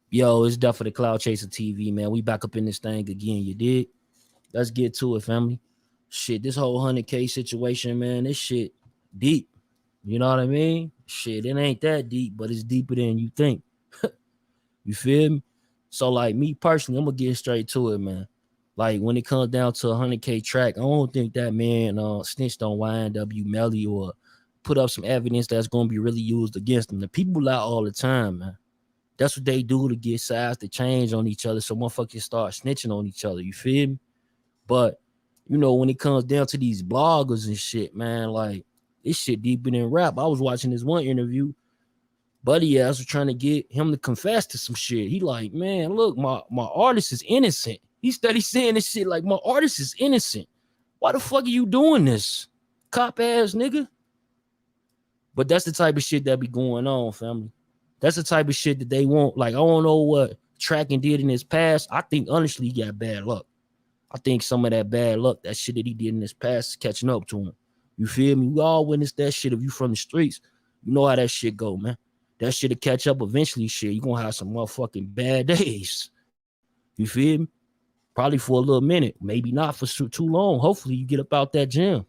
Yo, it's definitely Cloud Chaser TV, man. We back up in this thing again, you did. Let's get to it, family. Shit, this whole 100K situation, man, this shit deep. You know what I mean? Shit, it ain't that deep, but it's deeper than you think. You feel me? So, like, me personally, I'm gonna get straight to it, man. Like, when it comes down to a 100K track, I don't think that man snitched on YNW Melly or put up some evidence that's gonna be really used against him. The people lie all the time, man. That's what they do to get sides to change on each other, so motherfuckers start snitching on each other. You feel me? But when it comes down to these bloggers and shit, man, like this shit deeper than rap. I was watching this one interview. Buddy ass was trying to get him to confess to some shit. He like, man, look, my artist is innocent. He started saying this shit like, my artist is innocent. Why the fuck are you doing this, cop ass nigga? But that's the type of shit that be going on, family. That's the type of shit that they want. Like, I don't know what Tracking did in his past. I think honestly he got bad luck. I think some of that bad luck, that shit that he did in his past is catching up to him. You feel me? We all witness that shit. If you from the streets, you know how that shit go, man. That shit'll catch up eventually, shit. You gonna have some motherfucking bad days. You feel me? Probably for a little minute. Maybe not for too long. Hopefully you get up out that gym.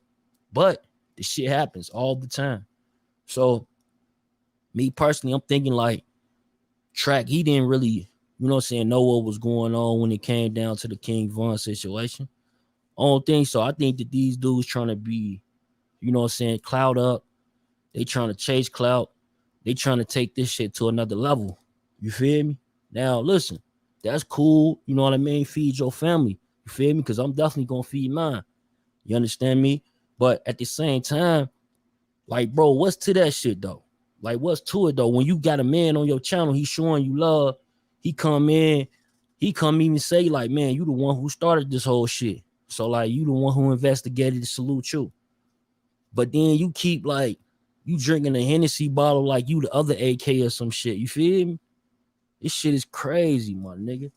But the shit happens all the time. So, me personally, I'm thinking like Track, he didn't really, know what was going on when it came down to the King Von situation. I don't think so. I think that these dudes trying to be, clout up. They trying to chase clout. They trying to take this shit to another level. You feel me? Now, listen, that's cool. You know what I mean? Feed your family. You feel me? Because I'm definitely going to feed mine. You understand me? But at the same time, like, bro, what's to that shit, though? Like, what's to it, though? When you got a man on your channel, he's showing you love. He come even say, like, man, you the one who started this whole shit. So, like, you the one who investigated to salute you. But then you keep, like, you drinking a Hennessy bottle like you the other AK or some shit. You feel me? This shit is crazy, my nigga.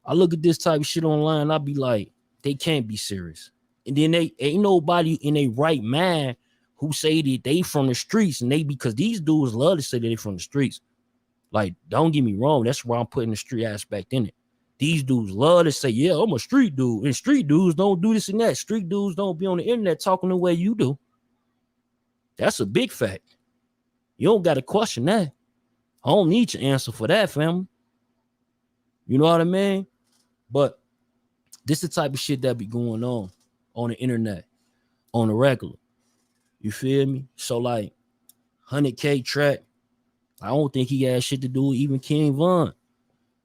I look at this type of shit online, I be like, they can't be serious. And then they ain't nobody in a right mind who say that they from the streets, and because these dudes love to say that they from the streets. Like, don't get me wrong, that's why I'm putting the street aspect in it. These dudes love to say, yeah, I'm a street dude. And street dudes don't do this and that. Street dudes don't be on the internet talking the way you do. That's a big fact. You don't got to question that. I don't need your answer for that, family. You know what I mean? But this is the type of shit that be going on the internet, on the regular. You feel me? So, like, 100K Track, I don't think he had shit to do with even King Von.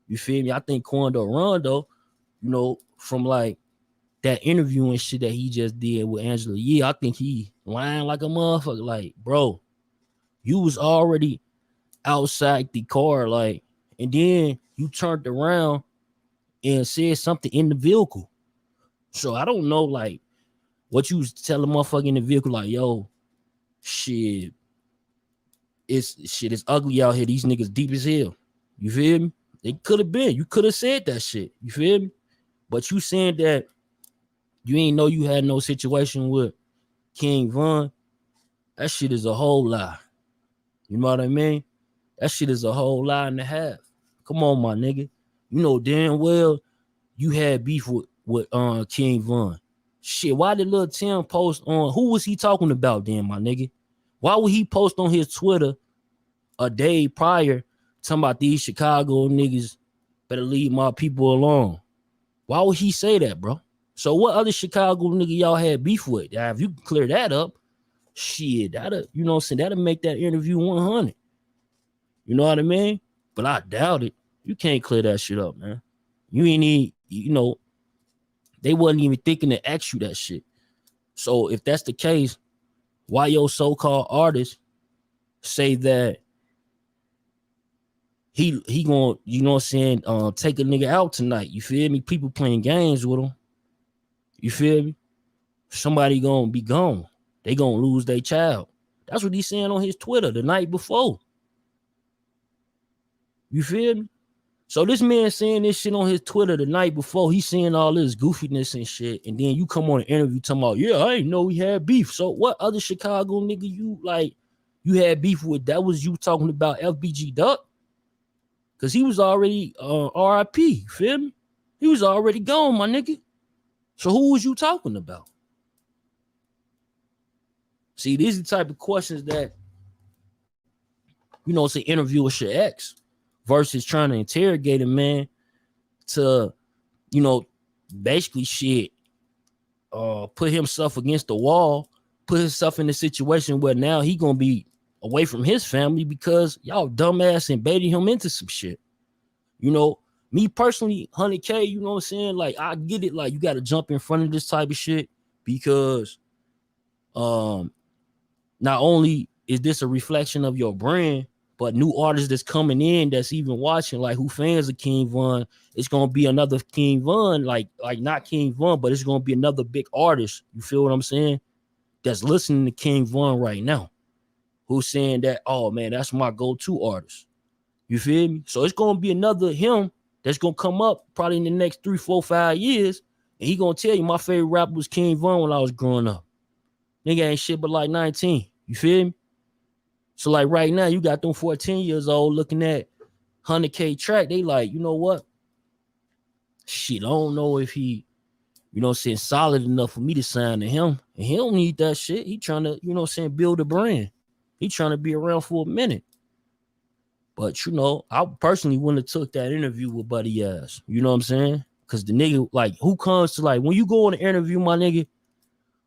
You feel me? I think Quando Rondo, from like that interview and shit that he just did with Angela Yee, I think he lying like a motherfucker. Like, bro, you was already outside the car, like, and then you turned around and said something in the vehicle. So I don't know, like, what you was telling motherfucker in the vehicle, like, yo, shit, it's ugly out here. These niggas deep as hell. You feel me? It could have been. You could have said that shit. You feel me? But you saying that you ain't know you had no situation with King Von, that shit is a whole lie. You know what I mean? That shit is a whole lie and a half. Come on, my nigga. You know damn well you had beef with King Von. Shit, why did Lil Tim post on, who was he talking about then, my nigga? Why would he post on his Twitter a day prior talking about these Chicago niggas better leave my people alone? Why would he say that, bro? So what other Chicago nigga y'all had beef with? If you clear that up, shit, that'll, that'll make that interview 100. You know what I mean? But I doubt it. You can't clear that shit up, man. You ain't need, they wasn't even thinking to ask you that shit. So if that's the case, why your so-called artist say that he gonna, take a nigga out tonight? You feel me? People playing games with him. You feel me? Somebody gonna be gone. They gonna lose their child. That's what he's saying on his Twitter the night before. You feel me? So this man saying this shit on his Twitter the night before, he's saying all this goofiness and shit, and then you come on an interview talking about, yeah, I didn't know we had beef. So what other Chicago nigga you had beef with? That was you talking about FBG Duck? Because he was already RIP, feel me? He was already gone, my nigga. So who was you talking about? See, these are the type of questions that, it's an interviewer should ask versus trying to interrogate a man to, basically shit, put himself against the wall, put himself in a situation where now he gonna be away from his family because y'all dumbass invaded him into some shit. Me personally, 100K, you know what I'm saying? Like, I get it, like, you gotta jump in front of this type of shit because not only is this a reflection of your brand, but new artists that's coming in that's even watching, like who fans of King Von, it's gonna be another King Von, like not King Von, but it's gonna be another big artist. You feel what I'm saying? That's listening to King Von right now, who's saying that, oh man, that's my go-to artist. You feel me? So it's gonna be another him that's gonna come up probably in the next 3, 4, 5 years, and he gonna tell you my favorite rapper was King Von when I was growing up. Nigga ain't shit but like 19. You feel me? So like right now, you got them 14 years old looking at 100K track. They like, you know what? Shit, I don't know if he, saying solid enough for me to sign to him. And he don't need that shit. He trying to, build a brand. He trying to be around for a minute. But, I personally wouldn't have took that interview with Buddy Ass. You know what I'm saying? Because the nigga, like, who comes to, like, when you go on an interview, my nigga,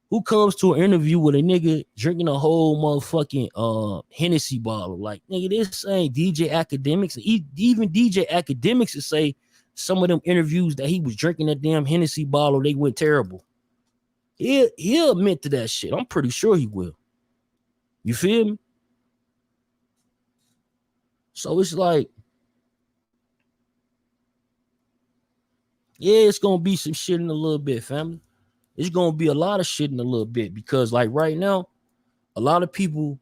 who comes to an interview with a nigga drinking a whole motherfucking Hennessy bottle? Like, nigga, this ain't DJ Academics. Even DJ Academics would say some of them interviews that he was drinking that damn Hennessy bottle, they went terrible. He'll admit to that shit. I'm pretty sure he will. You feel me? So it's like, yeah, it's gonna be some shit in a little bit, family. It's gonna be a lot of shit in a little bit because, like, right now, a lot of people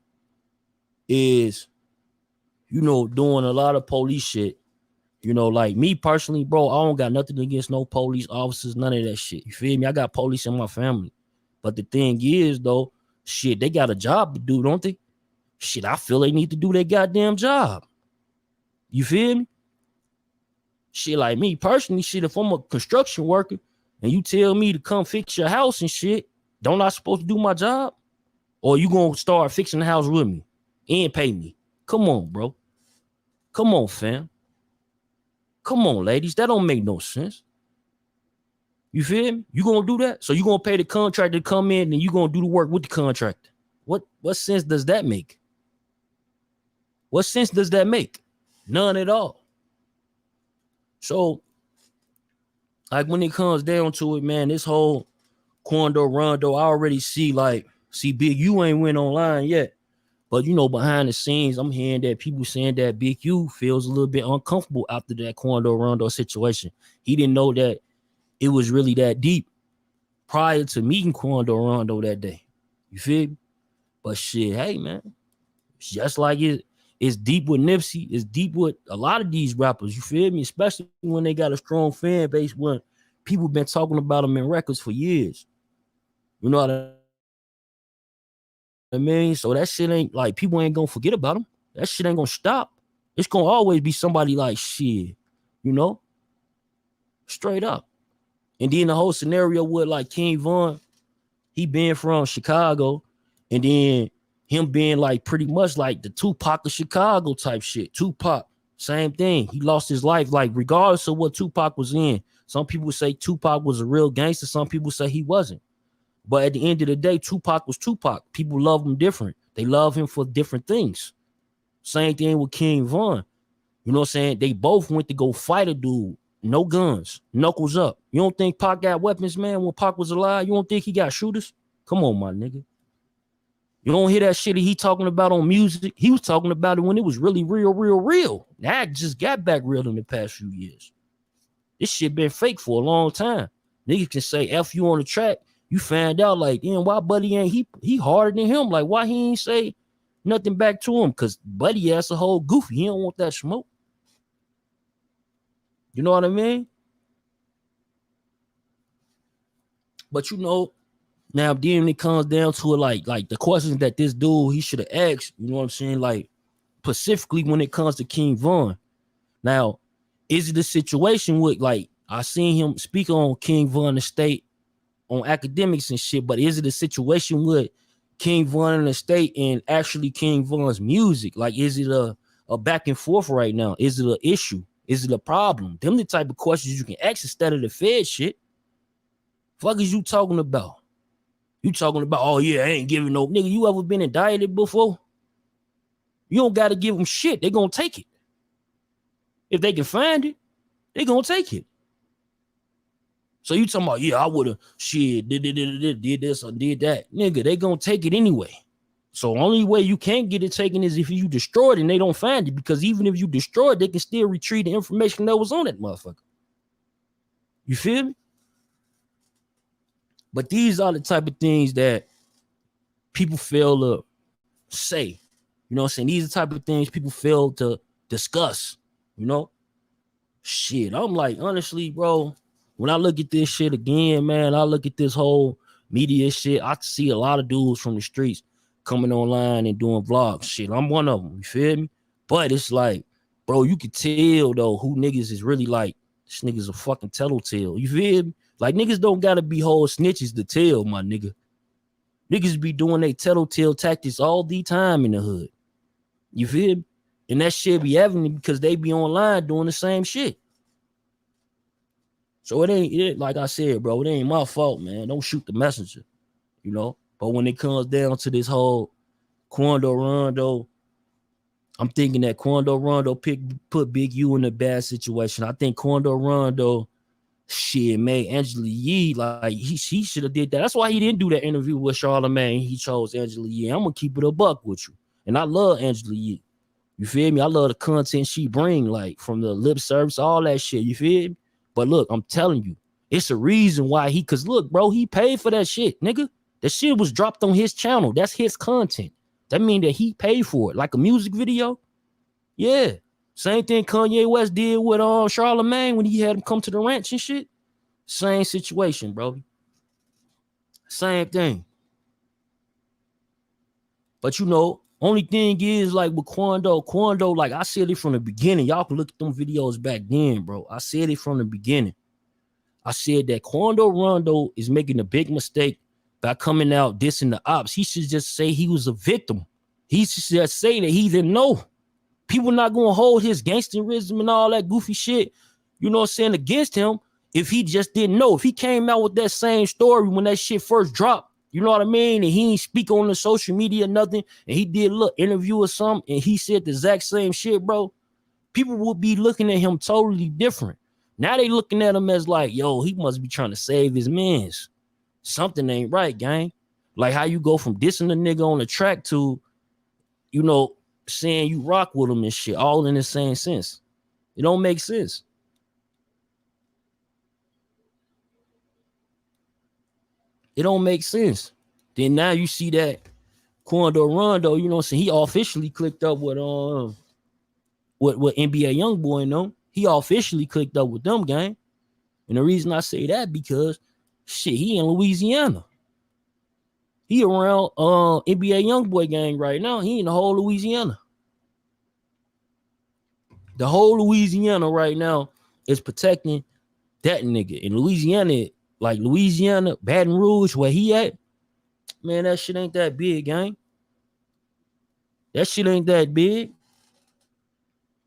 is, doing a lot of police shit. Like me personally, bro, I don't got nothing against no police officers, none of that shit. You feel me? I got police in my family. But the thing is, though, shit, they got a job to do, don't they? Shit, I feel they need to do their goddamn job. You feel me? Shit, like me personally, shit, if I'm a construction worker and you tell me to come fix your house and shit, don't I supposed to do my job? Or you gonna start fixing the house with me and pay me? Come on, bro. Come on, fam. Come on, ladies. That don't make no sense. You feel me? You gonna do that? So you gonna pay the contractor to come in and you gonna do the work with the contractor. What sense does that make? What sense does that make? None at all. So, like, when it comes down to it, man, this whole Quando, Rondo, I already see Big U ain't went online yet. But, behind the scenes, I'm hearing that people saying that Big U feels a little bit uncomfortable after that Quando, Rondo situation. He didn't know that it was really that deep prior to meeting Quando, Rondo that day. You feel me? But shit, hey, man, it's just like it's deep with Nipsey. It's deep with a lot of these rappers. You feel me? Especially when they got a strong fan base, when people been talking about them in records for years. You know what I mean? So that shit ain't like, people ain't gonna forget about them. That shit ain't gonna stop. It's gonna always be somebody like shit, straight up. And then the whole scenario with like King Von, he being from Chicago, and then him being like pretty much like the Tupac of Chicago type shit. Tupac, same thing. He lost his life, like regardless of what Tupac was in. Some people say Tupac was a real gangster. Some people say he wasn't. But at the end of the day, Tupac was Tupac. People love him different. They love him for different things. Same thing with King Von. You know what I'm saying? They both went to go fight a dude. No guns. Knuckles up. You don't think Pac got weapons, man, when Pac was alive? You don't think he got shooters? Come on, my nigga. You don't hear that shit he talking about on music? He was talking about it when it was really real. Now it just got back real in the past few years. This shit been fake for a long time. Niggas can say F you on the track. You find out like, damn, why Buddy ain't he harder than him? Like, why he ain't say nothing back to him? Because Buddy ass a whole goofy. He don't want that smoke. You know what I mean? But now then it comes down to it, like the questions that this dude he should have asked, you know what I'm saying? Like specifically when it comes to King Von. Now, is it a situation with, like, I seen him speak on King Von Estate on academics and shit, but is it a situation with King Von and Estate and actually King Von's music? Like, is it a back and forth right now? Is it an issue? Is it a problem? Them the type of questions you can ask instead of the Fed shit. Fuck is you talking about? You talking about, oh yeah, I ain't giving no nigga. You ever been indicted before? You don't got to give them shit. They gonna take it. If they can find it, they gonna take it. So you talking about, yeah, I would have shit did this or did that. Nigga, they gonna take it anyway. So only way you can't get it taken is if you destroy it and they don't find it, because even if you destroy it, they can still retrieve the information that was on that motherfucker. You feel me? But these are the type of things that people fail to say. You know what I'm saying? These are the type of things people fail to discuss, you know? Shit, I'm like, honestly, bro, when I look at this shit again, man, I look at this whole media shit, I see a lot of dudes from the streets coming online and doing vlogs. Shit, I'm one of them, you feel me? But it's like, bro, you can tell, though, who niggas is really like, this nigga's a fucking tattletale, you feel me? Like, niggas don't gotta be whole snitches to tell, my nigga. Niggas be doing they tattletale tactics all the time in the hood. You feel me? And that shit be evident because they be online doing the same shit. So it ain't, like I said, bro, it ain't my fault, man. Don't shoot the messenger, you know? But when it comes down to this whole Quando Rondo, I'm thinking that Quando Rondo put Big U in a bad situation. I think Quando Rondo, shit, made Angela Yee, like, he should have did that. That's why he didn't do that interview with Charlamagne. He chose Angela Yee. I'm gonna keep it a buck with you. And I love Angela Yee. You feel me? I love the content she bring, like, from the lip service, all that shit. You feel me? But look, I'm telling you, it's a reason why because look, bro, he paid for that shit, nigga. That shit was dropped on his channel. That's his content. That mean that he paid for it, like a music video. Yeah. Same thing Kanye West did with Charlamagne when he had him come to the ranch and shit. Same situation, bro. Same thing. But you know, only thing is, like, with Quando, like, I said it from the beginning. Y'all can look at them videos back then, bro. I said it from the beginning. I said that Quando Rondo is making a big mistake by coming out dissing the ops. He should just say he was a victim. He should just say that he didn't know. People not going to hold his gangsterism and all that goofy shit, you know what I'm saying, against him if he just didn't know. If he came out with that same story when that shit first dropped, you know what I mean? And he ain't speak on the social media, nothing. And he did a interview or something, and he said the exact same shit, bro. People would be looking at him totally different. Now they looking at him as like, yo, he must be trying to save his mans. Something ain't right, gang. Like how you go from dissing the nigga on the track to, you know, saying you rock with him and shit, all in the same sense. It don't make sense. It don't make sense. Then now you see that Quando Rondo, you know what I'm saying, he officially clicked up with NBA Youngboy, you know? He officially clicked up with them, gang. And the reason I say that because shit, he in Louisiana. He around NBA Youngboy gang right now. He in the whole Louisiana. The whole Louisiana right now is protecting that nigga. In Louisiana, like Louisiana, Baton Rouge, where he at, man, that shit ain't that big, gang. That shit ain't that big.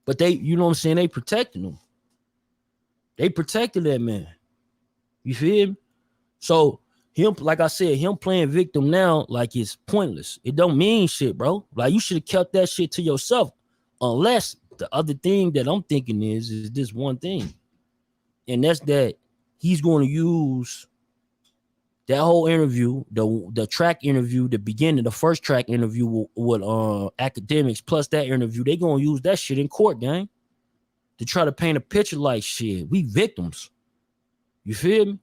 But they, you know what I'm saying, they protecting him. They protected that man. You feel me? So him, like I said, him playing victim now, like, it's pointless. It don't mean shit, bro. Like, you should have kept that shit to yourself. Unless the other thing that I'm thinking is this one thing. And that's that he's going to use that whole interview, the track interview, the beginning, the first track interview with academics, plus that interview, they going to use that shit in court, gang, to try to paint a picture like, shit, we victims. You feel me?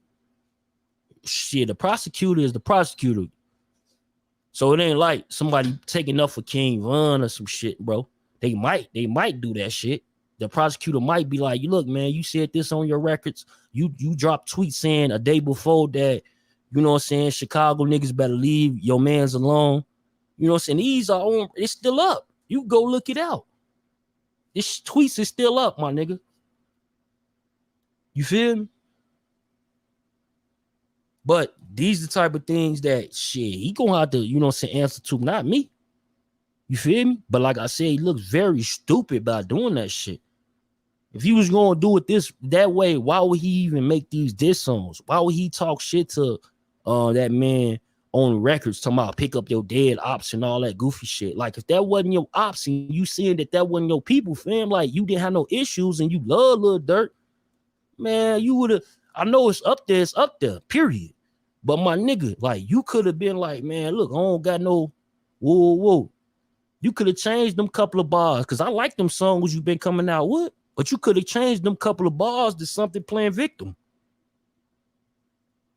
Shit, the prosecutor is the prosecutor. So it ain't like somebody taking up for King Von or some shit, bro. They might do that shit. The prosecutor might be like, look, man, you said this on your records. You dropped tweets saying a day before that, you know what I'm saying, Chicago niggas better leave your mans alone. You know what I'm saying? These are on, it's still up. You go look it out. This tweets is still up, my nigga. You feel me? But these the type of things that shit he gonna have to, you know what I'm saying, answer to, not me. You feel me? But like I said, he looks very stupid by doing that shit. If he was gonna do it that way, why would he even make these diss songs? Why would he talk shit to that man on records talking about pick up your dead ops and all that goofy shit? Like, if that wasn't your ops and you seeing that wasn't your people, fam, like you didn't have no issues and you love Lil Durk, man, you would have. I know it's up there, period. But my nigga, like, you could have been like, man, look, I don't got no whoa. You could have changed them couple of bars, because I like them songs you've been coming out with, but you could have changed them couple of bars to something playing victim.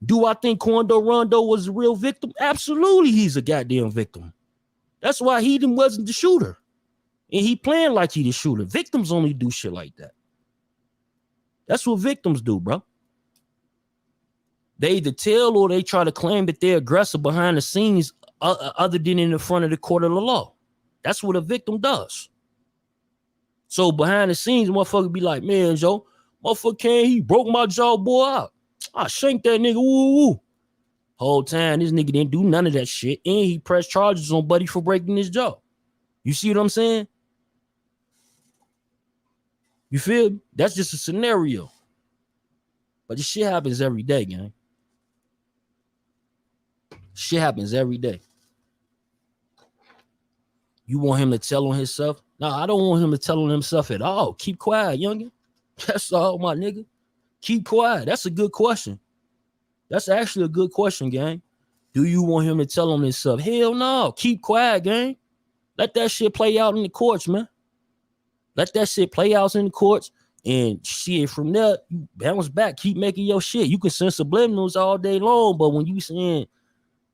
Do I think Rondo was a real victim? Absolutely, he's a goddamn victim. That's why he wasn't the shooter. And he playing like he the shooter. Victims only do shit like that. That's what victims do, bro. They either tell or they try to claim that they're aggressive behind the scenes other than in the front of the court of the law. That's what a victim does. So behind the scenes, motherfucker be like, man, Joe, motherfucker he broke my jaw, boy, out. I shanked that nigga, woo. Whole time, this nigga didn't do none of that shit, and he pressed charges on Buddy for breaking his jaw. You see what I'm saying? You feel me? That's just a scenario. But this shit happens every day, gang. Shit happens every day. You want him to tell on himself? No, I don't want him to tell on himself at all. Keep quiet, youngin. That's all, my nigga. Keep quiet. That's a good question. That's actually a good question, gang. Do you want him to tell on himself? Hell no. Keep quiet, gang. Let that shit play out in the courts, man. Let that shit play out in the courts, and shit from there, you bounce back. Keep making your shit. You can send subliminals all day long, but when you saying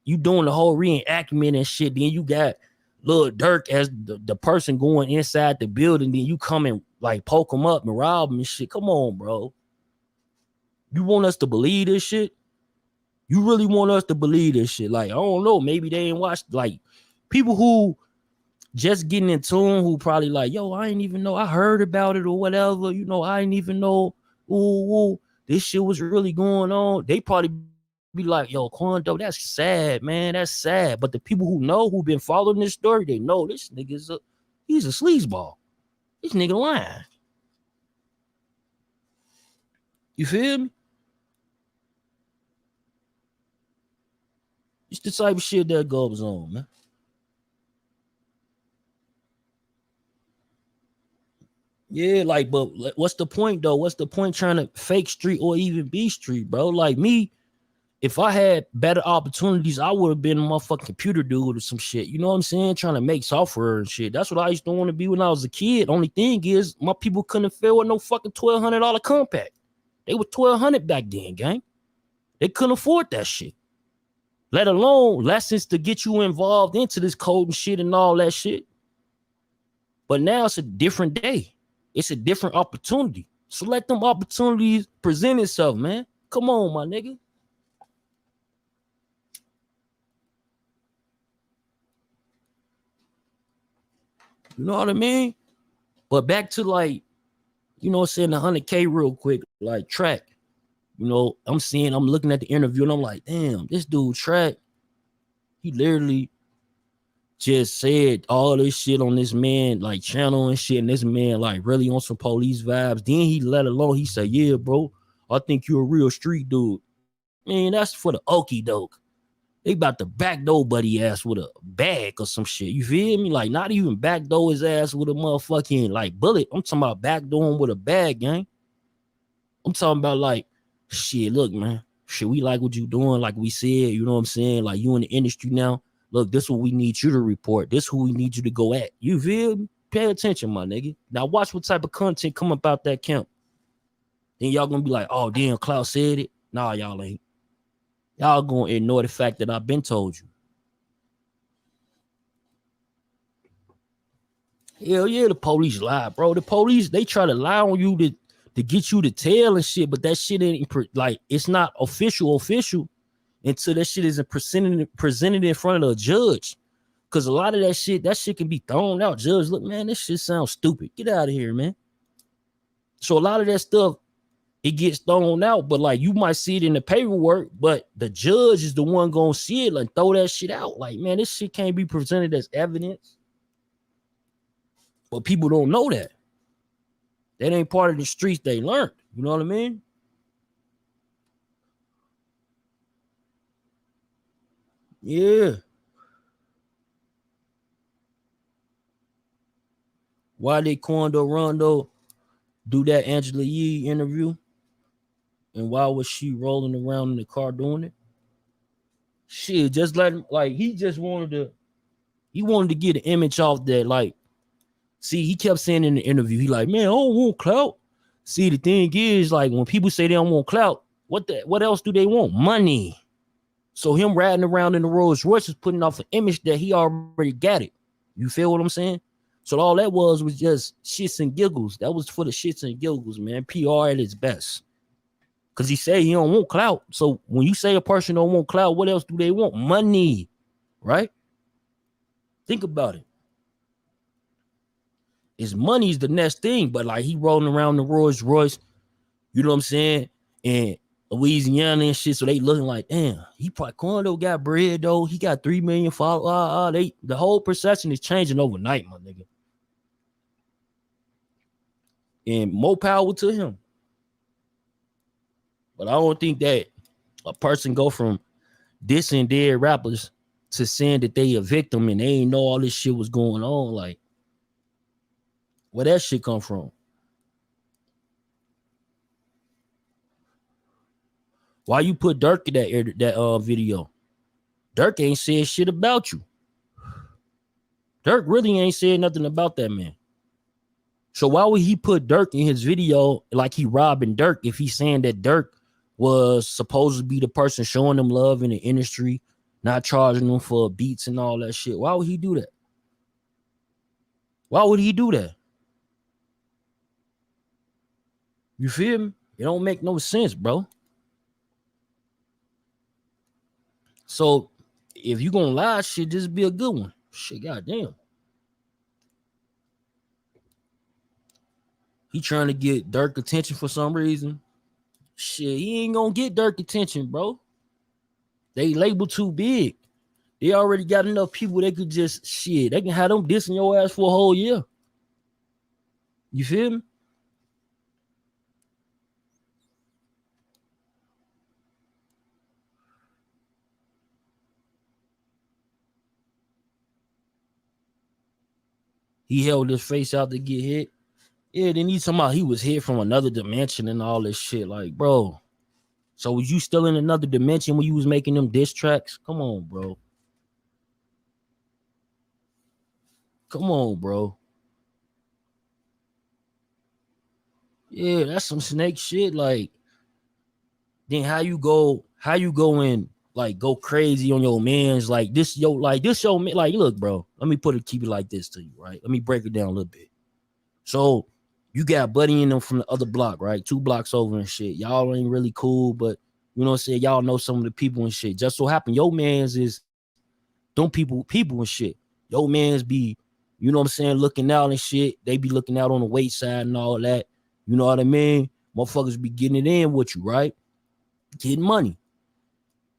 you doing the whole reenactment and shit, then you got Lil Durk as the person going inside the building, then you come and like poke him up and rob him and shit. Come on, bro. You want us to believe this shit? You really want us to believe this shit? Like, I don't know. Maybe they ain't watched, like, people who just getting in tune, who probably like, yo, I ain't even know. I heard about it or whatever. You know, I ain't even know. Ooh, this shit was really going on. They probably be like, yo, Quando, that's sad, man. That's sad. But the people who know, who've been following this story, they know this nigga's he's a sleazeball. This nigga lying. You feel me? It's the type of shit that goes on, man. Yeah, like, but what's the point, though? What's the point trying to fake street or even be street, bro? Like me, if I had better opportunities, I would have been a motherfucking computer dude or some shit. You know what I'm saying? Trying to make software and shit. That's what I used to want to be when I was a kid. Only thing is, my people couldn't afford with no fucking $1,200 compact. They were $1,200 back then, gang. They couldn't afford that shit. Let alone lessons to get you involved into this code and shit and all that shit. But now it's a different day. It's a different opportunity. So let them opportunities present itself, man. Come on, my nigga. You know what I mean? But back to, like, you know, saying the 100K real quick, like Track. You know, I'm looking at the interview and I'm like, damn, this dude Track, he literally just said all this shit on this man, like, channel and shit, and this man, like, really on some police vibes. Then he let alone, he said, yeah, bro, I think you're a real street dude. Man, that's for the okie doke. They about to backdoor buddy ass with a bag or some shit. You feel me? Like, not even backdoor his ass with a motherfucking, like, bullet. I'm talking about backdooring with a bag, gang. I'm talking about, like, shit, look, man. Shit, we like what you doing, like we said, you know what I'm saying? Like, you in the industry now. Look, this is what we need you to report. This is who we need you to go at. You feel me? Pay attention, my nigga. Now watch what type of content come about that camp. Then y'all gonna be like, oh, damn, Clout said it. Nah, y'all ain't. Y'all gonna ignore the fact that I've been told you. Hell yeah, the police lie, bro. The police, they try to lie on you to get you to tell and shit, but that shit ain't, like, it's not official until that shit isn't presented in front of a judge. Because a lot of that shit can be thrown out. Judge, look, man, this shit sounds stupid. Get out of here, man. So a lot of that stuff, it gets thrown out, but like you might see it in the paperwork, but the judge is the one gonna see it and throw that shit out. Like, man, this shit can't be presented as evidence. But people don't know that. That ain't part of the streets they learned. You know what I mean? Yeah. Why did Quando Rondo do that Angela Yee interview? And why was she rolling around in the car doing it? Shit, just let him, like, he wanted to get an image off that, like, see, he kept saying in the interview, he like, man, I don't want clout. See, the thing is, like, when people say they don't want clout, what else do they want? Money. So him riding around in the Rolls Royce is putting off an image that he already got it. You feel what I'm saying? So all that was just shits and giggles. That was for the shits and giggles, man. PR at its best. Because he said he don't want clout. So when you say a person don't want clout, what else do they want? Money, right? Think about it. His money's the next thing, but like he rolling around the Rolls Royce, you know what I'm saying? And Louisiana and shit, so they looking like, damn, he probably Quando got bread though. He got 3 million followers. The whole perception is changing overnight, my nigga. And more power to him. But I don't think that a person go from dissing dead rappers to saying that they a victim and they ain't know all this shit was going on. Like, where that shit come from? Why you put Dirk in that video? Dirk ain't said shit about you. Dirk really ain't said nothing about that man. So why would he put Dirk in his video like he robbing Dirk if he's saying that Dirk was supposed to be the person showing them love in the industry, not charging them for beats and all that shit? Why would he do that? Why would he do that? You feel me? It don't make no sense, bro. So if you gonna lie, shit, just be a good one. Shit, goddamn. He trying to get Dirk attention for some reason. Shit, he ain't gonna get Dirk attention, bro. They label too big. They already got enough people they could just shit. They can have them dissing your ass for a whole year. You feel me? He held his face out to get hit. Yeah, then he's talking about he was hit from another dimension and all this shit. Like, bro, so was you still in another dimension when you was making them diss tracks? Come on, bro. Come on, bro. Yeah, that's some snake shit. Like, then how you go and like go crazy on your mans like this, man. Like, look, bro, let me keep it like this to you, right? Let me break it down a little bit. So you got Buddy in them from the other block, right? 2 blocks over and shit. Y'all ain't really cool, but you know what I'm saying? Y'all know some of the people and shit. Just so happen your mans is them people and shit. Your mans be, you know what I'm saying, looking out and shit. They be looking out on the weight side and all that. You know what I mean? Motherfuckers be getting it in with you, right? Getting money.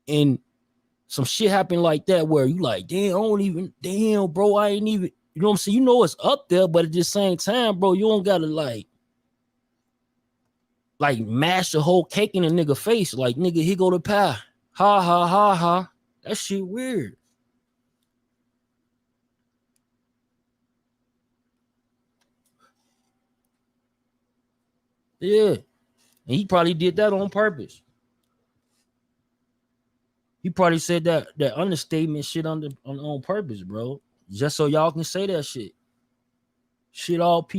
And some shit happened like that where you like, damn, bro, I ain't even, you know what I'm saying? You know it's up there, but at the same time, bro, you don't gotta like mash the whole cake in a nigga face. Like, nigga, here go the pie. Ha, ha, ha, ha. That shit weird. Yeah. And he probably did that on purpose. He probably said that understatement shit on purpose, bro. Just so y'all can say that shit. Shit all PR.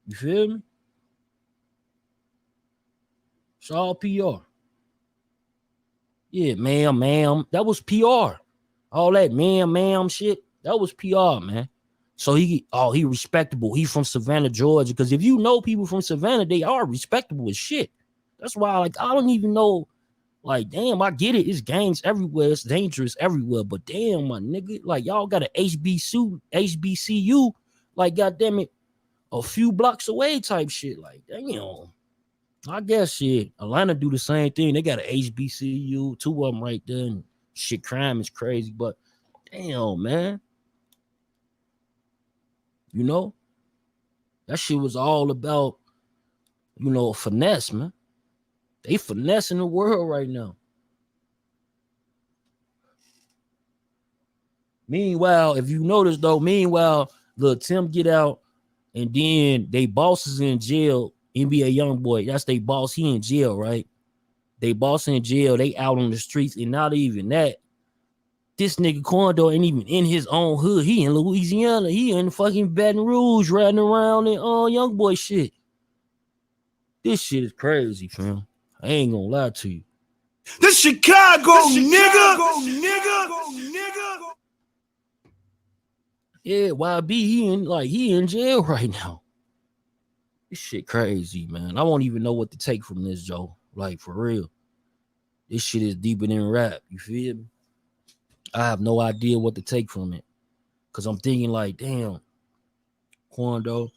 You feel me? It's all PR. Yeah, ma'am. That was PR. All that ma'am shit. That was PR, man. So he respectable. He from Savannah, Georgia. Because if you know people from Savannah, they are respectable as shit. That's why, like, I don't even know Like, damn, I get it. It's gangs everywhere. It's dangerous everywhere. But damn, my nigga, like y'all got a HBCU, like goddamn it, a few blocks away type shit. Like, damn. I guess shit. Atlanta do the same thing. They got an HBCU, two of them right there. And shit, crime is crazy. But damn, man, you know that shit was all about finesse, man. They finessing the world right now. Meanwhile, if you notice though, little Tim get out and then they boss is in jail. NBA young boy, that's they boss. He in jail, right? They boss in jail. They out on the streets, and not even that. This nigga Quando ain't even in his own hood. He in Louisiana. He in fucking Baton Rouge, riding around in young boy shit. This shit is crazy, fam. I ain't gonna lie to you. This Chicago, nigga. Yeah, YB, he in jail right now. This shit crazy, man. I won't even know what to take from this, Joe. Like, for real. This shit is deeper than rap. You feel me? I have no idea what to take from it. Cause I'm thinking like, damn, Quando,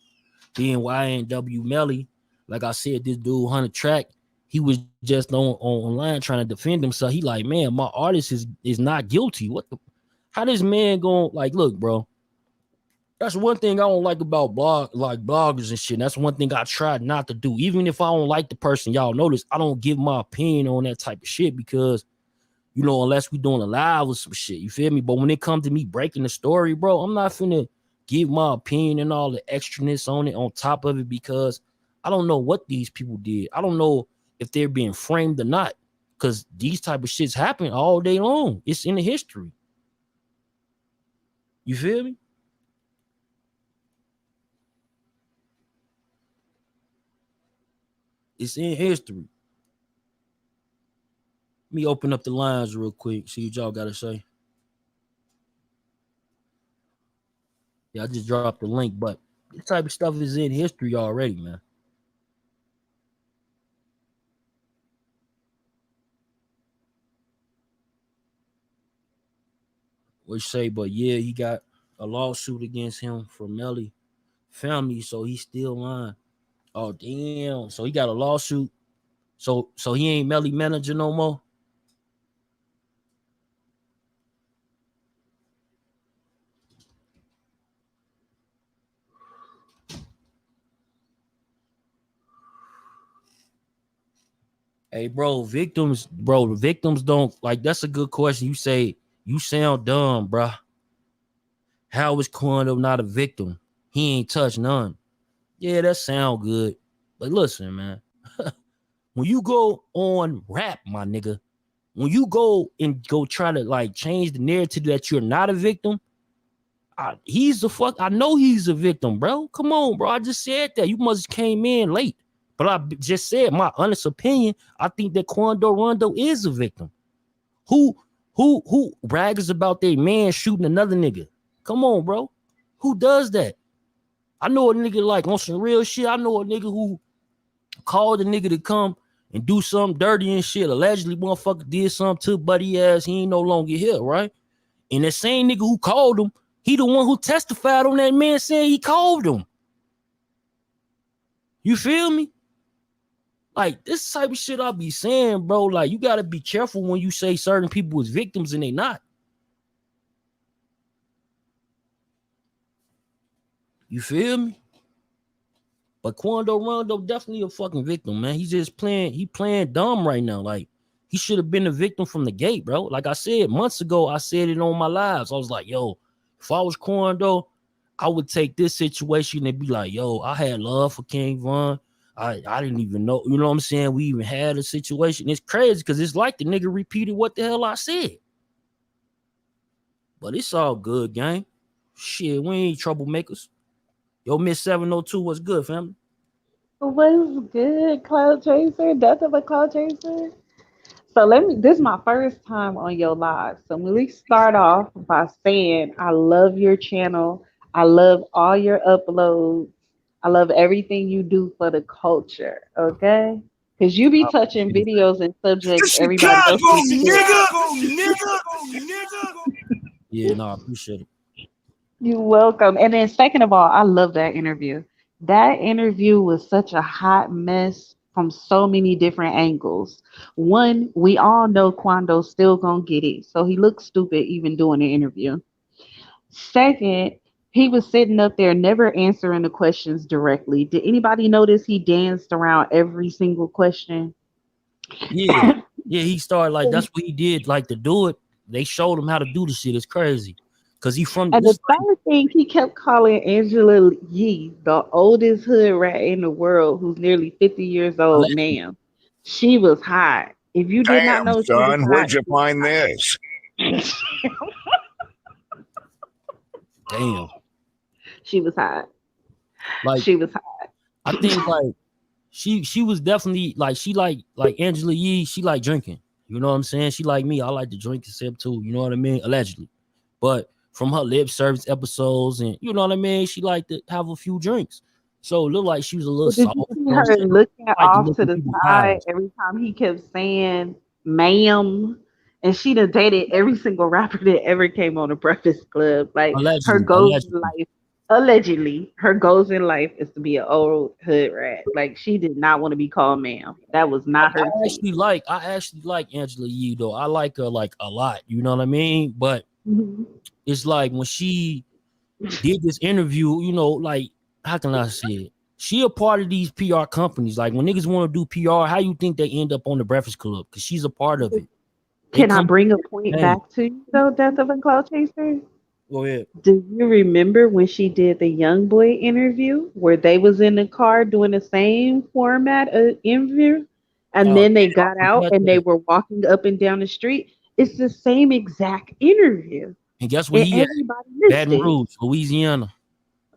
being YNW Melly, like I said, this dude 100 track, he was just online trying to defend himself. He like, man, my artist is not guilty. What the? How this man going? Like, look, bro. That's one thing I don't like about bloggers and shit. That's one thing I try not to do. Even if I don't like the person, y'all notice I don't give my opinion on that type of shit because, unless we doing a live or some shit, you feel me? But when it comes to me breaking the story, bro, I'm not finna give my opinion and all the extraness on it on top of it because I don't know what these people did. I don't know if they're being framed or not because these type of shits happen all day long. It's in the history. You feel me? It's in history. Let me open up the lines real quick. See what y'all got to say. Yeah, I just dropped the link, but this type of stuff is in history already, man. What you say? But yeah, he got a lawsuit against him from Melly family, so he's still lying. Oh damn! So he got a lawsuit. So he ain't Melly manager no more. Hey, the victims don't like. That's a good question. You say you sound dumb, bro. How is Quando not a victim? He ain't touched none. Yeah, that sound good. But listen, man, when you go on rap, my nigga, when you go try to like change the narrative that you're not a victim, he's the fuck. I know he's a victim, bro. Come on, bro. I just said that. You must have came in late. But I just said my honest opinion. I think that Rondo is a victim. Who who brags about their man shooting another nigga? Come on, bro. Who does that? I know a nigga like on some real shit. I know a nigga who called a nigga to come and do something dirty and shit. Allegedly, motherfucker did something to buddy ass. He ain't no longer here, right? And that same nigga who called him, he the one who testified on that man saying he called him. You feel me? Like this type of shit I be saying, bro. Like you gotta be careful when you say certain people is victims and they not. You feel me? But Rondo definitely a fucking victim, man. He's just playing dumb right now. Like he should have been a victim from the gate, bro. Like I said months ago, I said it on my lives. I was like, yo, if I was Quando, I would take this situation and be like, yo, I had love for King Von. I didn't even know, you know what I'm saying? We even had a situation. It's crazy because it's like the nigga repeated what the hell I said. But it's all good, gang. Shit, we ain't troublemakers. Yo, Miss 702, what's good, family? What's good, Cloud Chaser? Nothing but Cloud Chaser. So let me. This is my first time on your live. So let me start off by saying I love your channel. I love all your uploads. I love everything you do for the culture. Okay. Because you be I touching appreciate that. videos and subjects This everybody Chicago, else is nigga. Nigga. Yeah, no, I appreciate it. You're welcome. And then second of all, I love that interview. That interview was such a hot mess from so many different angles. One, we all know Quando's still gonna get it, so he looks stupid even doing the interview. Second, he was sitting up there never answering the questions directly. Did anybody notice he danced around every single question? Yeah, yeah, he started like that's what he did. Like to do it, they showed him how to do the shit. It's crazy, cause he from And the this third thing, he kept calling Angela Yee the oldest hood rat in the world, who's nearly 50 years old, like ma'am. She was hot. If you did not Damn, know she was son, hot, where'd you find this? damn, she was hot. like She was hot. I think like she was definitely like she like Angela Yee. She like drinking. You know what I'm saying? She like me. I like to drink and sip too. You know what I mean? Allegedly, but from her lip service episodes and you know what I mean, she like to have a few drinks. So it looked like she was a little But did soft. you You see know what I'm her saying? looking I like to off look to in the people's side eyes. every time he kept saying, ma'am? And she done dated every single rapper that ever came on the Breakfast Club. Like her Allegedly, goals in allegedly. life, allegedly, her goals in life is to be an old hood rat. Like she did not want to be called ma'am. That was not her thing. I actually like Angela Yee though. I like her like a lot. You know what I mean? But Mhm. it's like when she did this interview, you know, like how can I say it? She a part of these PR companies. Like when niggas want to do PR, how you think they end up on the Breakfast Club? Because she's a part of it. They Can I come bring a point hey, back to you though, Death of a Cloud Chaser? go ahead. Do you remember when she did the Young Boy interview where they was in the car doing the same format of interview and Oh then they damn, I got out forgot and they that. were walking up and down the street? It's the same exact interview And guess where and he at? everybody missed Baton it. Rouge, Louisiana.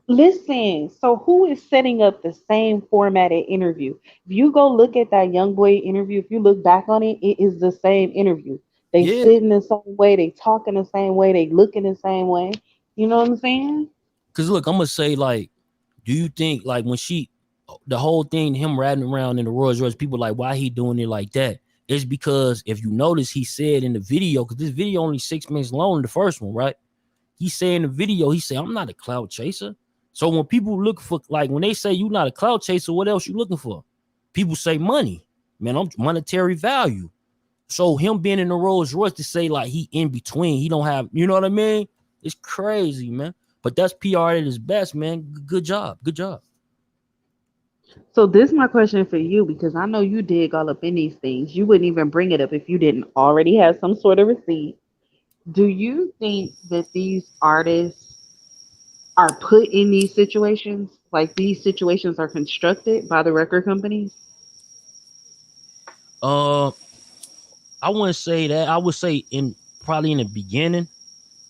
Listen, so who is setting up the same formatted interview? If you go look at that Young Boy interview, if you look back on it, it is the same interview. They Yeah. sit in the same way, they talk in the same way, they look in the same way. You know what I'm saying? Cause look, I'm gonna say like, do you think like when she the whole thing, him riding around in the Rolls Royce, people like why he doing it like that? It's because if you notice, he said in the video, because this video only 6 minutes long, the first one, right? He said in the video, he said, I'm not a cloud chaser. So when people look for like when they say you're not a cloud chaser, what else you looking for? People say money. Man, I'm monetary value. So him being in the Rolls Royce to say like he in between, he don't have, you know what I mean? It's crazy, man. But that's PR at its best, man. Good job. Good job. So this is my question for you because I know you dig all up in these things. You wouldn't even bring it up if you didn't already have some sort of receipt. Do you think that these artists are put in these situations? Like these situations are constructed by the record companies? Uh, I wouldn't say that. I would say in probably in the beginning,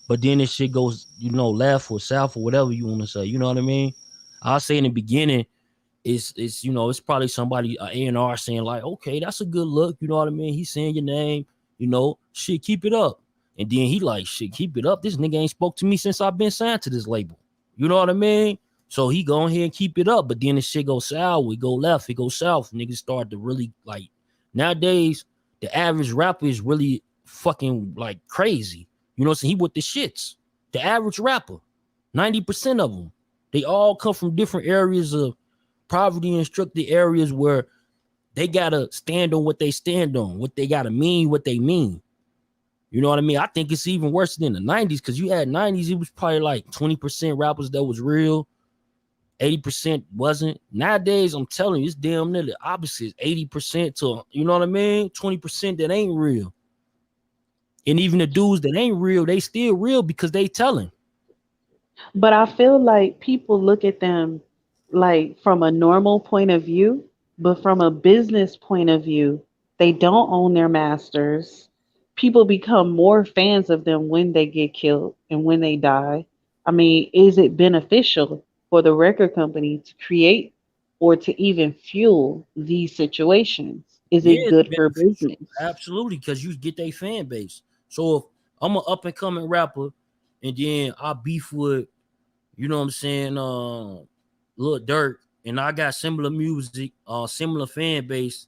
but then this shit goes, you know, left or south or whatever you want to say. You know what I mean? I'll say in the beginning, it's you know, it's probably somebody A&R saying like, okay, that's a good look. You know what I mean? He's saying your name, you know, shit, keep it up. And then he like, shit, keep it up. This nigga ain't spoke to me since I've been signed to this label. You know what I mean? So he go ahead and keep it up. But then the shit go south, we go left, it go south. Niggas start to really like nowadays, the average rapper is really fucking like crazy. You know what I'm saying? He with the shits. The average rapper, 90% of them, they all come from different areas of poverty instructed areas where they gotta stand on what they stand on, what they gotta mean, what they mean. You know what I mean? I think it's even worse than the 90s because you had 90s, it was probably like 20% rappers that was real, 80% wasn't. Nowadays, I'm telling you, it's damn near the opposite. 80% to, you know what I mean? 20% that ain't real. And even the dudes that ain't real, they still real because they telling. But I feel like people look at them like from a normal point of view, but from a business point of view, they don't own their masters. People become more fans of them when they get killed and when they die. I mean, is it beneficial for the record company to create or to even fuel these situations? Is Yeah, it it's good for beneficial. business? Absolutely, because you get their fan base. So if I'm an up and coming rapper and then I beef with, you know what I'm saying, Lil Durk, and I got similar music, similar fan base,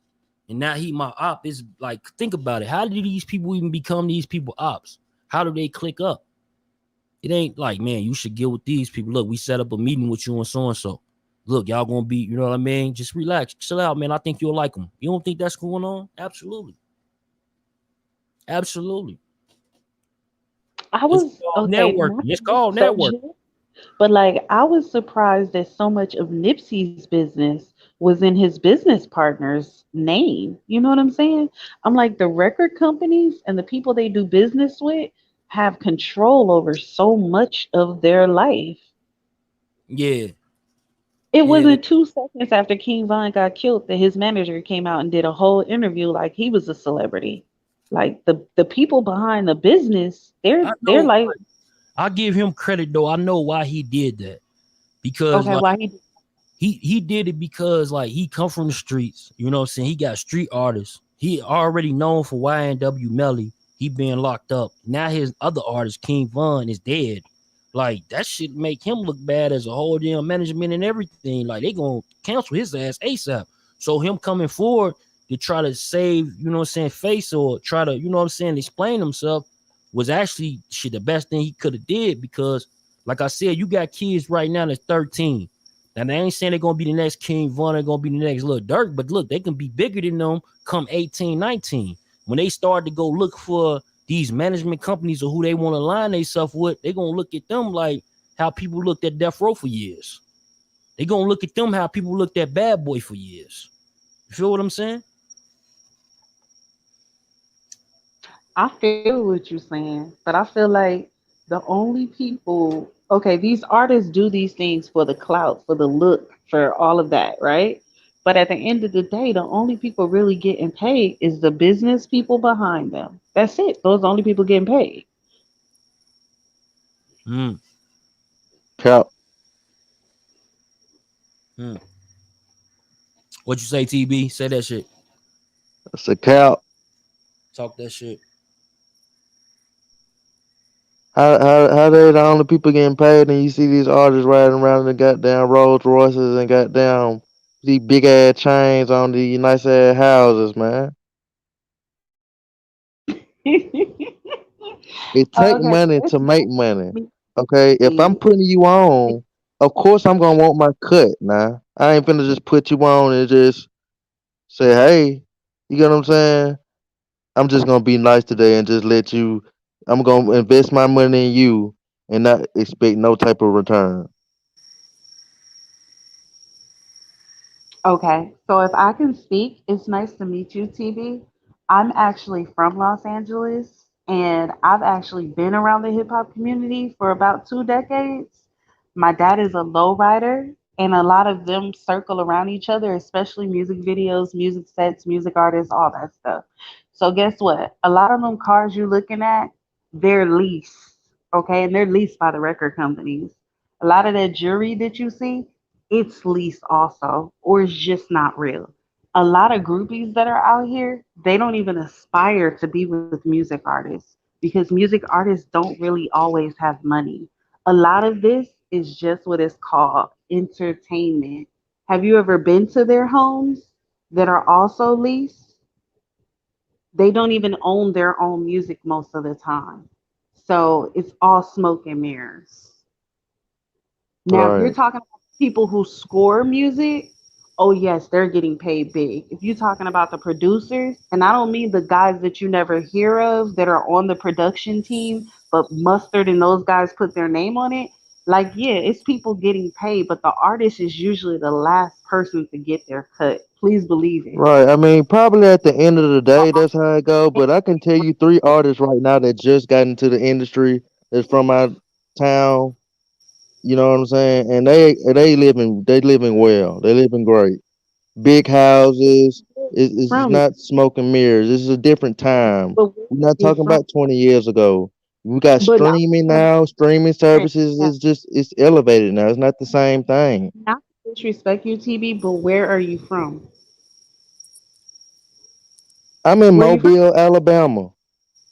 and now he my op. Is like, think about it. How did these people even become these people ops? How do they click up? It ain't like, man, you should get with these people. Look, we set up a meeting with you and so. Look, y'all gonna be, you know what I mean? Just relax, chill out, man. I think you'll like them. You don't think that's going on? Absolutely. Absolutely. I It's was called okay, networking. not It's to switch called networking. subject, but like I was surprised that so much of Nipsey's business was in his business partner's name. You know what I'm saying? I'm like the record companies and the people they do business with have control over so much of their life. Yeah, It yeah. wasn't 2 seconds after King Von got killed that his manager came out and did a whole interview like he was a celebrity. Like the people behind the business, I they're know. like, I give him credit though. I know why he did that, because okay, like why he he did it because like he come from the streets. You know what I'm saying? He got street artists. He already known for YNW Melly. He being locked up. Now his other artist, King Von, is dead. Like, that shit make him look bad as a whole damn management and everything. Like, they gonna cancel his ass ASAP. So him coming forward to try to save, you know what I'm saying, face, or try to, you know what I'm saying, explain himself, was actually shit the best thing he could have did, because like I said, you got kids right now that's 13. Now they ain't saying they're gonna be the next King Von, they're gonna be the next Lil Durk, but look, they can be bigger than them come 18, 19. When they start to go look for these management companies or who they want to align themselves with, they're gonna look at them like how people looked at Death Row for years. They're gonna look at them how people looked at Bad Boy for years. You feel what I'm saying? I feel what you're saying, but I feel like the only people, okay, these artists do these things for the clout, for the look, for all of that, right? But at the end of the day, the only people really getting paid is the business people behind them. That's it. Those are the only people getting paid. Mm, Cap. mm. What you say, TB? Say that shit. It's a cap. Talk that shit. How they the only people getting paid, and you see these artists riding around in the goddamn Rolls Royces and goddamn these big ass chains on the nice ass houses, man. It take Okay, money this to make might money. be Okay, if I'm me. putting you on, of course I'm gonna want my cut. Now I ain't finna just put you on and just say, hey, you get what I'm saying? I'm just gonna be nice today and just let you. I'm gonna invest my money in you and not expect no type of return. Okay, so if I can speak, it's nice to meet you, TB. I'm actually from Los Angeles, and I've actually been around the hip hop community for about 2 decades. My dad is a lowrider, and a lot of them circle around each other, especially music videos, music sets, music artists, all that stuff. So guess what? A lot of them cars you're looking at, they're leased, okay, and they're leased by the record companies. A lot of that jewelry that you see, it's leased also, or it's just not real. A lot of groupies that are out here, they don't even aspire to be with music artists because music artists don't really always have money. A lot of this is just what is called entertainment. Have you ever been to their homes that are also leased? They don't even own their own music most of the time. So it's all smoke and mirrors. Now, if you're Right, talking about people who score music, oh yes, they're getting paid big. If you're talking about the producers, and I don't mean the guys that you never hear of that are on the production team, but Mustard and those guys put their name on it, like yeah, it's people getting paid, but the artist is usually the last person to get their cut. Please believe it. right. I mean, probably at the end of the day, that's how it go. But I can tell you three artists right now that just got into the industry that's from our town. You know what I'm saying? And they living well. They living great. Big houses. It's just From, not smoke and mirrors. This is a different time. but where We're not are you talking from? about 20 years ago. We got But I'm streaming from now. Streaming different. services Yeah. is just it's elevated now. It's not the same thing. Not to disrespect you, TB, but where are you from? I'm in Where are you from? Mobile, Alabama.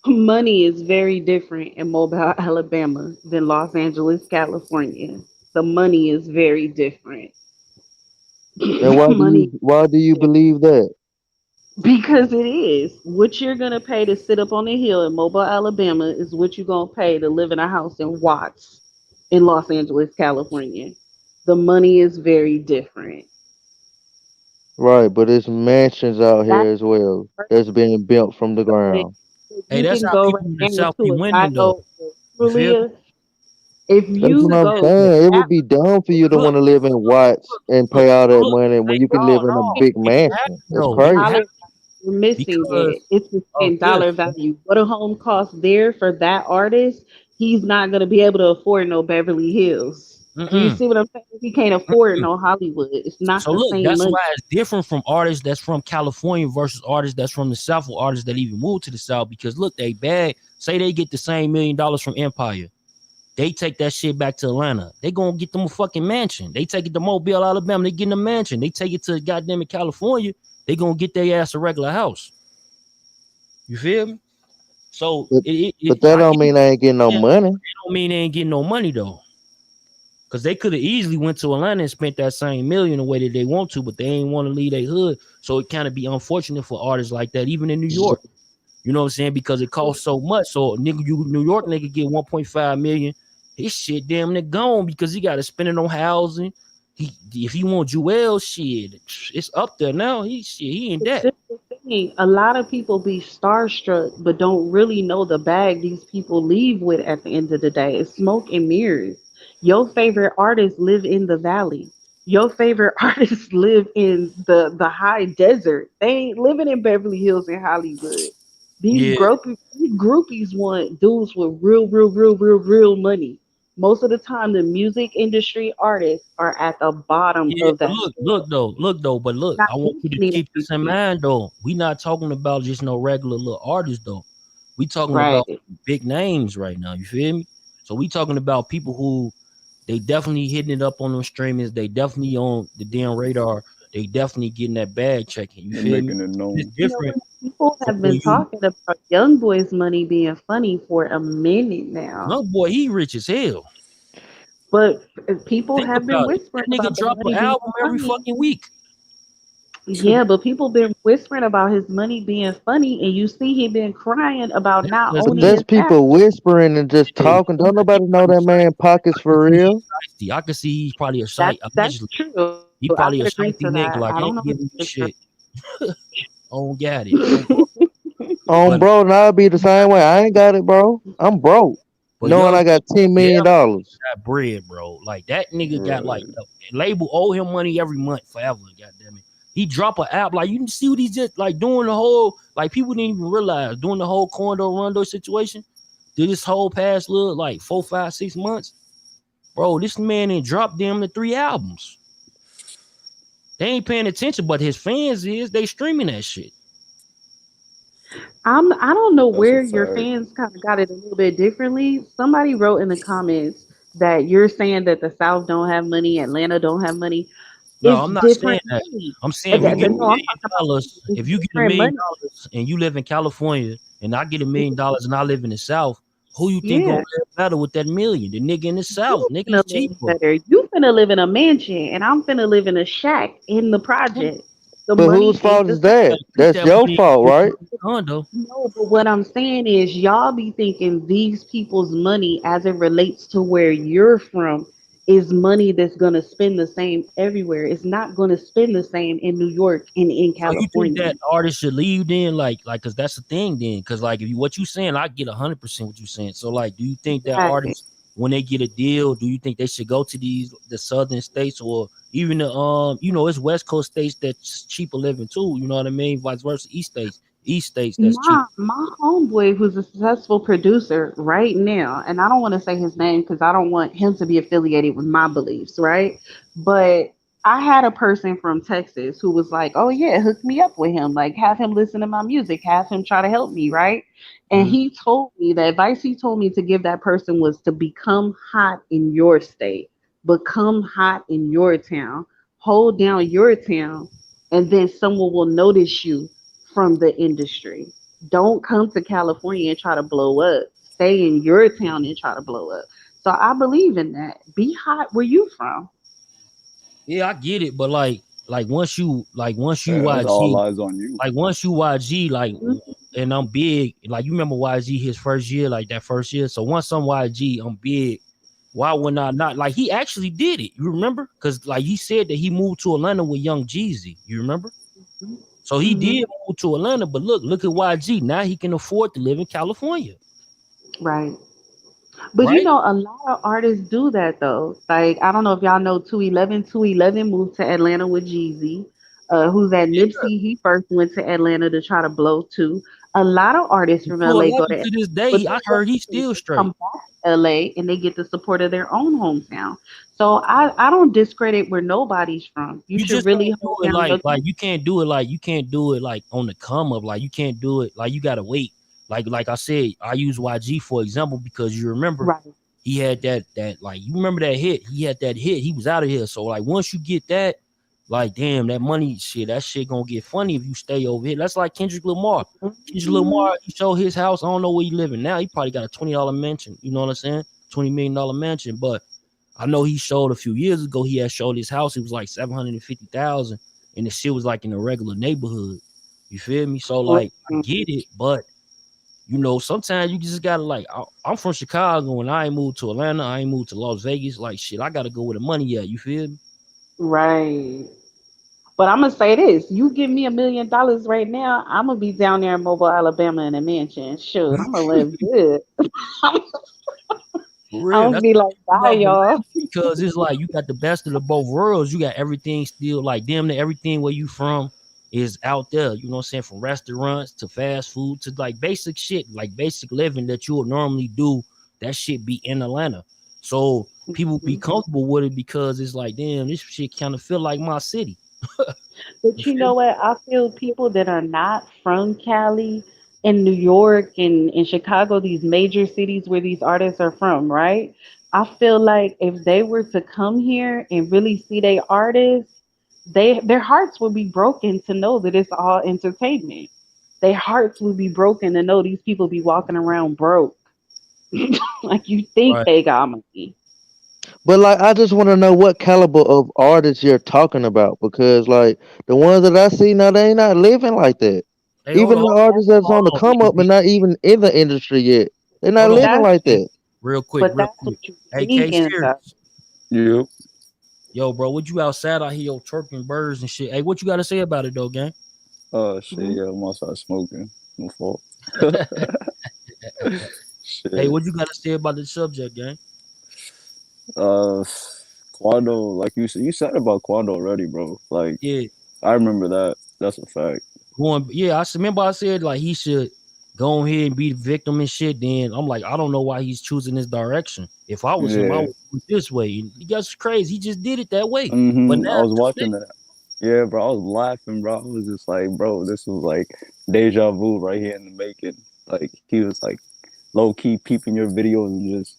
Money is very different in Mobile, Alabama than Los Angeles, California. The money is very different. And why do Money you why do you is believe that? Because it is. What you're gonna pay to sit up on the hill in Mobile, Alabama is what you're gonna pay to live in a house in Watts in Los Angeles, California. The money is very different. Right, but it's mansions out That's here as well the that's being built from the thing. ground. If Hey, you that's can how go right people in the now South be to a winning though. Zio or You feel me? Trulia, if That's what you I'm go to saying. It that would be dumb for you to Look, want to live in Watts and look, pay all that look. money when Hey, you can no, live in a no. big They would have mansion. to That's though. They would crazy. have dollar, you're missing because it. It's the of same this. dollar value. What a home costs there for that artist, he's not gonna be able to afford no Beverly Hills. Do you Mm-mm. see what I'm saying? He can't afford no Hollywood. It's not So the look, same that's money. why it's different from artists that's from California versus artists that's from the South or artists that even moved to the South. Because look, they bad. Say they get the same $1 million from Empire. They take that shit back to Atlanta. They gonna get them a fucking mansion. They take it to Mobile, Alabama. They get a mansion. They take it to goddamn California. They gonna get their ass a regular house. You feel me? So But but that I don't get mean what I ain't getting no you're saying. money. It don't mean they ain't getting no money though. Because they could have easily went to Atlanta and spent that same million the way that they want to, but they ain't want to leave their hood. So it kind of be unfortunate for artists like that, even in New York. You know what I'm saying? Because it costs so much. So nigga, you New York nigga get 1.5 million. His shit damn near gone because he got to spend it on housing. He if he want Jewel shit, it's up there now. He in But debt. this is the thing. A lot of people be starstruck, but don't really know the bag these people leave with at the end of the day. It's smoke and mirrors. Your favorite artists live in the valley. Your favorite artists live in the high desert. They ain't living in Beverly Hills and Hollywood. Yeah, These groupies want dudes with real money. Most of the time, the music industry artists are at the bottom yeah, of but that look scale. though, but look, Not I want you to mentioning keep this in everything. mind though. We not talking about just no regular little artists though. We talking about Right. big names right now. You feel me? So we talking about people who they definitely hitting it up on them streamings. They definitely on the damn radar. They definitely getting that bag checking. You They're feel me? making it It's known. You know different what? People from have when been you talking about Young Boy's money being funny for a minute now, young boy, he rich as hell. but people Think have been about it. whispering That nigga about the drop an money being album every funny. fucking week. Yeah, but people been whispering about his money being funny, and you see he been crying about That's not because But owning that's his app. people whispering and just yeah, talking. Don't he nobody know probably that man shiesty. pockets I can for see real. he's shiesty. I can see he's probably a shy That's allegedly. true. He I probably could a agree shifty to nigga. that. Like I I don't ain't know his giving you picture. shit. I don't got it. On bro. But Bro, and I'll be the same way. I ain't got it, bro. I'm broke. Knowing young I got $10 million. got bread, bro. Like that nigga got like Right. the label owe him money every month forever. God damn it. He drop an app like you can see what he's just like doing the whole like people didn't even realize doing the whole Quando Rondo situation. Did this whole past little like 4, 5, 6 months, bro. This man ain't dropped them the 3 albums. They ain't paying attention, but his fans is they streaming that shit. I don't know That's a where your fact. fans kind of got it a little bit differently. Somebody wrote in the comments that you're saying that the South don't have money, Atlanta don't have money. No, It's I'm not saying different that. money. I'm saying if you get a No, I'm million talking about money. dollars, It's if you get a different million money. dollars and you live in California and I get $1 million and I live in the South, who you think gonna Yeah, live better with that million? The nigga in the South. you Nigga is finna live cheaper. better. You finna live in a mansion, and I'm finna live in a shack in the project. The But whose money ain't fault the is same. You that? gotta put That's that your money fault, in right? a condo. No, but what I'm saying is, y'all be thinking these people's money, as it relates to where you're from, is money that's gonna spend the same everywhere. It's not gonna spend the same in New York and in So you think California. that artists should leave then, cause that's the thing then, cause like if you what you saying, I get 100% what you saying. So like, do you think that Right. artists when they get a deal, do you think they should go to the southern states or even the it's West Coast states that's cheaper living too? You know what I mean? Vice versa, East states that's cheap. My homeboy, who's a successful producer right now, and I don't want to say his name because I don't want him to be affiliated with my beliefs, right? But I had a person from Texas who was like, "Oh yeah, hook me up with him. Like, have him listen to my music, have him try to help me, right?" And Mhm. he told me the advice he told me to give that person was to become hot in your state, become hot in your town, hold down your town, and then someone will notice you from the industry. Don't come to California and try to blow up. Stay in your town and try to blow up. So I believe in that. Be hot where you from. Yeah, I get it, but like once you That's all YG, eyes on you. like once you YG, like, Mhm. and I'm big, like you remember YG his first year, like that first year. So once I'm YG, I'm big. Why would I not? Like he actually did it. You remember? Because like he said that he moved to Atlanta with Young Jeezy. You remember? So he Mhm. did move to Atlanta, but look at YG. Now he can afford to live in California, Right. But you right? know, a lot of artists do that though. Like I don't know if y'all know 211. 211 moved to Atlanta with Jeezy. Who's that? Nipsey? He first went to Atlanta to try to blow too. A lot of artists from LA go 211 to to Atlanta, this but day, then I what heard he's happens? still They come straight. back to LA and they get the support of their own hometown. So I don't discredit where nobody's from. You You should just really can't do hold it down your like you can't do it like on the come up. Like you can't do it like you gotta wait. Like I said, I use YG for example because you remember right. he had that like you remember that hit. He had that hit. He was out of here. So like once you get that, like damn that money shit, that shit gonna get funny if you stay over here. That's like Kendrick Lamar. Kendrick Mhm. Lamar, he showed his house. I don't know where he living now. He probably got a $20 mansion. You know what I'm saying? $20 million mansion. But I know he showed a few years ago. He had showed his house. It was like 750,000, and the shit was like in a regular neighborhood. You feel me? So like I get it, but you know, sometimes you just gotta like. I'm from Chicago, and I ain't moved to Atlanta. I ain't moved to Las Vegas. Like shit, I gotta go where the money at. You feel me? Right. But I'm gonna say this: you give me $1 million right now, I'm gonna be down there in Mobile, Alabama, in a mansion. Shoot, I'm gonna live good. I'm For real. gonna That's be what like, I think bye, about y'all. Atlanta because it's like you got the best of the both worlds. You got everything still like damn near everything where you from is out there. You know what I'm saying? From restaurants to fast food to like basic shit, like basic living that you would normally do. That shit be in Atlanta. So people be Mhm. comfortable with it because it's like, damn, this shit kind of feel like my city. You But you feel know me? what? I feel people that are not from Cali and New York and Chicago, these major cities where these artists are from, right? I feel like if they were to come here and really see their artists, their hearts would be broken to know that it's all entertainment. Their hearts would be broken to know these people be walking around broke. Like you think Right. they got money. But like, I just want to know what caliber of artists you're talking about because like the ones that I see now, they ain't not living like that. Hey, Even the artists that's on the hold come on, up and not even in the industry yet, they're not hold on, living That's like hey, that. but real that's quick. what you AK thinking though. serious. Yep. Yo, bro, what you outside out here, yo, twerking birds and shit? Hey, what you got to say about it though, gang? Shit. Mhm. Yeah, I'm outside smoking. No fault. Hey, Shit. what you got to say about the subject, gang? Uh, Quando, like you said about Quando already, bro. Like Yeah, I remember that. That's a fact. yeah. Remember I said like he should go ahead and be the victim and shit. Then I'm like, I don't know why he's choosing this direction. If I was him, I Yeah. would do it this way. And you guys crazy. He just did it that way. But I now was too watching late. that. Yeah, bro. I was laughing, bro. I was just like, bro, this was like deja vu right here in the making. Like he was like low key peeping your videos and just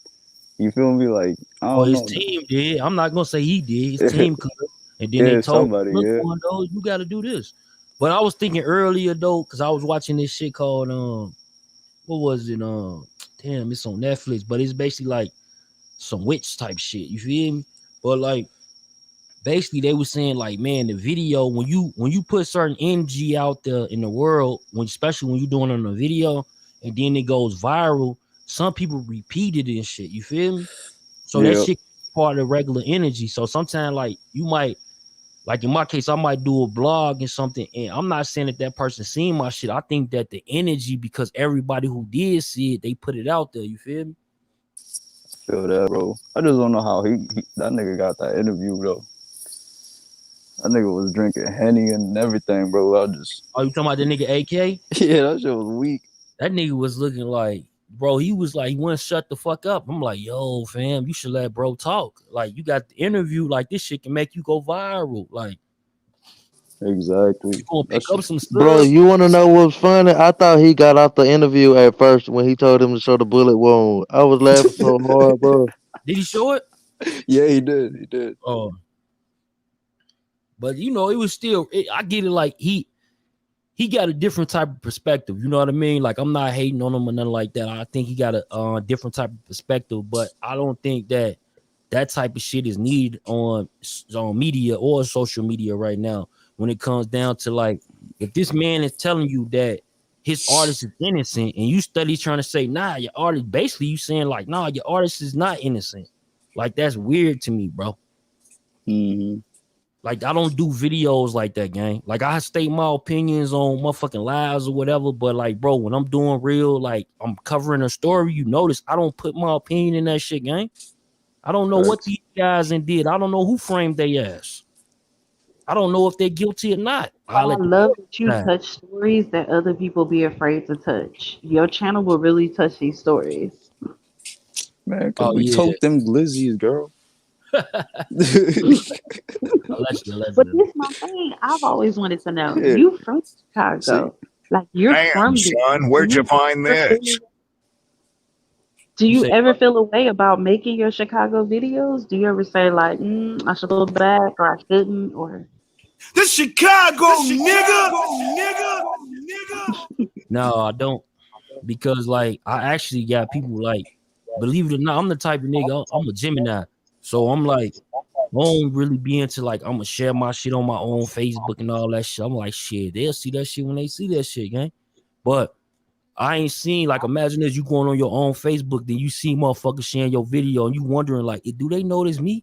you feel me? Like I Oh, don't his know. team did. I'm not gonna say he did. His team could have. And then they Yeah, told him, somebody. look, Yeah. Quando, you got to do this. But I was thinking earlier though, because I was watching this shit called what was it? Damn, it's on Netflix, but it's basically like some witch type shit. You feel me? But like basically they were saying like, man, the video when you put certain energy out there in the world, when especially when you're doing it on a video and then it goes viral, some people repeat it and shit. You feel me? So that Yeah. shit part of regular energy. So sometimes like you might like in my case, I might do a blog and something, and I'm not saying that that person seen my shit. I think that the energy, because everybody who did see it, they put it out there. You feel me? Feel that, bro. I just don't know how that nigga got that interview though. That nigga was drinking Henny and everything, bro. I just Are you talking about the nigga AK? yeah, that shit was weak. That nigga was looking like, bro, he was like, he wouldn't shut the fuck up. I'm like, yo, fam, you should let bro talk. Like, you got the interview, like, this shit can make you go viral. Like, you Exactly. gonna That pick up shit. some Bro, stuff. you want to know what's funny? I thought he got off the interview at first when he told him to show the bullet wound. I was laughing so hard, bro. Did he show it? Yeah, he did. He did. Oh, but you know, it was still, I get it. Like, he got a different type of perspective. You know what I mean? Like, I'm not hating on him or nothing like that. I think he got a different type of perspective, but I don't think that that type of shit is needed on media or social media right now. When it comes down to like, if this man is telling you that his artist is innocent, and you study trying to say, nah, your artist, basically you saying like, nah, your artist is not innocent. Like, that's weird to me, bro. Mm-hmm. Like, I don't do videos like that, gang. Like, I state my opinions on motherfucking lives or whatever, but like, bro, when I'm doing real, like, I'm covering a story, you notice I don't put my opinion in that shit, gang. I don't know what Facts. these guys did. I don't know who framed their ass. I don't know if they're guilty or not. But I'll I let the love court that you decide. touch stories that other people be afraid to touch. Your channel will really touch these stories. Man, cause Oh we yeah, told them glizzies, girl. But allegedly. this my thing. I've always wanted to know. Yeah. You from See, Chicago. Like you're Damn, from there. son, Do where'd you you find ever this? feel do You you say ever feel a way about making your Chicago videos? Do you ever say like, I should pull back or I shouldn't or The Chicago, nigga, nigga. no, I don't, because like I actually got people like, believe it or not, I'm the type of nigga. I'm a Gemini, so I'm like, I don't really be into like I'm gonna share my shit on my own Facebook and all that shit. I'm like, shit, they'll see that shit when they see that shit, gang. But I ain't seen, like, imagine this, you going on your own Facebook, then you see motherfuckers sharing your video and you wondering like, do they notice me?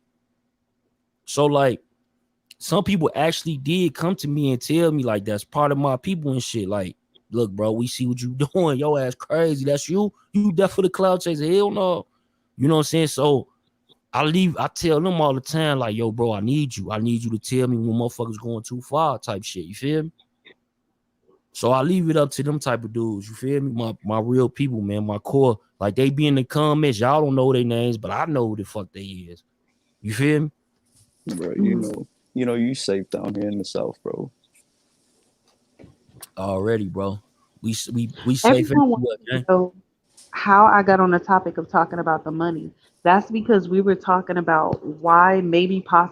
So like, some people actually did come to me and tell me like, that's part of my people and shit. Like, look, bro, we see what you doing. Your ass crazy. That's you. You deaf for the cloud chaser. Hell no. You know what I'm saying? So I tell them all the time, like, yo, bro, I need you. I need you to tell me when motherfuckers going too far type shit. You feel me? So I leave it up to them type of dudes. You feel me? My real people, man, my core. Like, they be in the comments. Y'all don't know their names, but I know who the fuck they is. You feel me? bro, Mhm. you safe down here in the South, bro. Already, bro. We safe Everyone everywhere, wants to man. know how I got on the topic of talking about the money. That's because we were talking about why maybe possibly